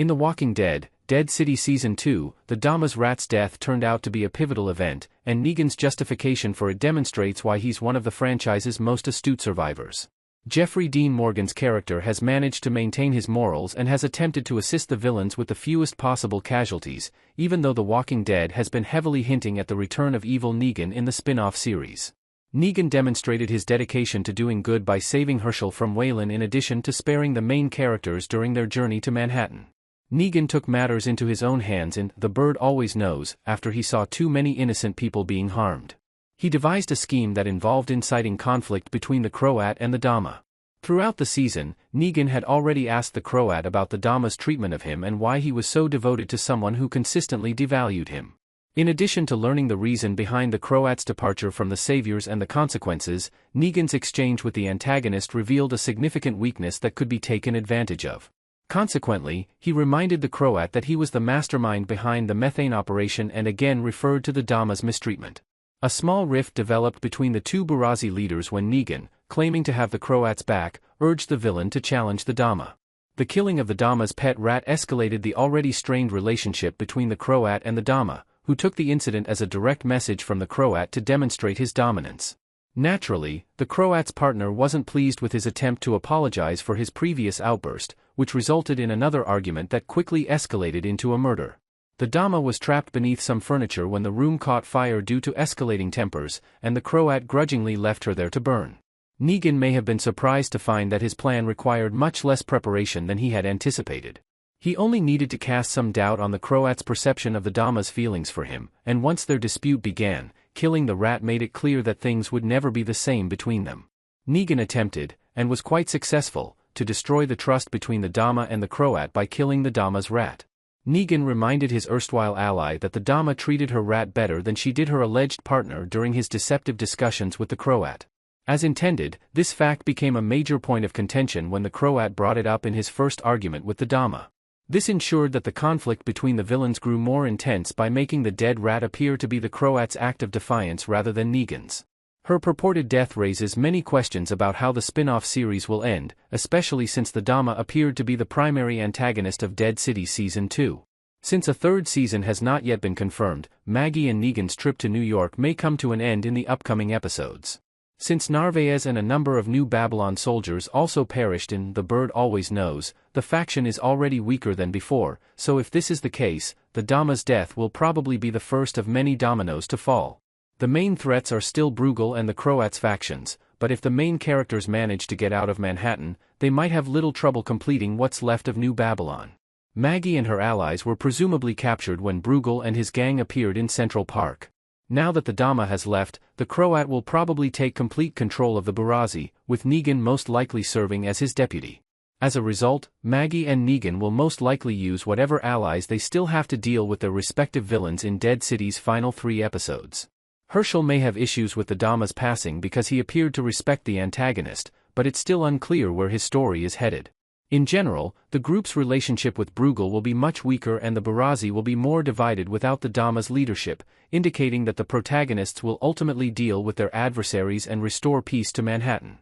In The Walking Dead, Dead City Season 2, the Dama's rat's death turned out to be a pivotal event, and Negan's justification for it demonstrates why he's one of the franchise's most astute survivors. Jeffrey Dean Morgan's character has managed to maintain his morals and has attempted to assist the villains with the fewest possible casualties, even though The Walking Dead has been heavily hinting at the return of evil Negan in the spin-off series. Negan demonstrated his dedication to doing good by saving Hershel from Waylen in addition to sparing the main characters during their journey to Manhattan. Negan took matters into his own hands in The Bird Always Knows after he saw too many innocent people being harmed. He devised a scheme that involved inciting conflict between the Croat and the Dama. Throughout the season, Negan had already asked the Croat about the Dama's treatment of him and why he was so devoted to someone who consistently devalued him. In addition to learning the reason behind the Croat's departure from the Saviors and the consequences, Negan's exchange with the antagonist revealed a significant weakness that could be taken advantage of. Consequently, he reminded the Croat that he was the mastermind behind the methane operation and again referred to the Dama's mistreatment. A small rift developed between the two Barazi leaders when Negan, claiming to have the Croat's back, urged the villain to challenge the Dama. The killing of the Dama's pet rat escalated the already strained relationship between the Croat and the Dama, who took the incident as a direct message from the Croat to demonstrate his dominance. Naturally, the Croat's partner wasn't pleased with his attempt to apologize for his previous outburst, which resulted in another argument that quickly escalated into a murder. The Dama was trapped beneath some furniture when the room caught fire due to escalating tempers, and the Croat grudgingly left her there to burn. Negan may have been surprised to find that his plan required much less preparation than he had anticipated. He only needed to cast some doubt on the Croat's perception of the Dama's feelings for him, and once their dispute began, killing the rat made it clear that things would never be the same between them. Negan attempted, and was quite successful, to destroy the trust between the Dama and the Croat by killing the Dama's rat. Negan reminded his erstwhile ally that the Dama treated her rat better than she did her alleged partner during his deceptive discussions with the Croat. As intended, this fact became a major point of contention when the Croat brought it up in his first argument with the Dama. This ensured that the conflict between the villains grew more intense by making the dead rat appear to be the Croat's act of defiance rather than Negan's. Her purported death raises many questions about how the spin-off series will end, especially since the Dama appeared to be the primary antagonist of Dead City Season 2. Since a third season has not yet been confirmed, Maggie and Negan's trip to New York may come to an end in the upcoming episodes. Since Narvaez and a number of New Babylon soldiers also perished in The Bird Always Knows, the faction is already weaker than before, so if this is the case, the Dama's death will probably be the first of many dominoes to fall. The main threats are still Bruegel and the Croat's factions, but if the main characters manage to get out of Manhattan, they might have little trouble completing what's left of New Babylon. Maggie and her allies were presumably captured when Bruegel and his gang appeared in Central Park. Now that the Dama has left, the Croat will probably take complete control of the Barazi, with Negan most likely serving as his deputy. As a result, Maggie and Negan will most likely use whatever allies they still have to deal with their respective villains in Dead City's final 3 episodes. Hershel may have issues with the Dama's passing because he appeared to respect the antagonist, but it's still unclear where his story is headed. In general, the group's relationship with Bruegel will be much weaker and the Barazi will be more divided without the Dama's leadership, indicating that the protagonists will ultimately deal with their adversaries and restore peace to Manhattan.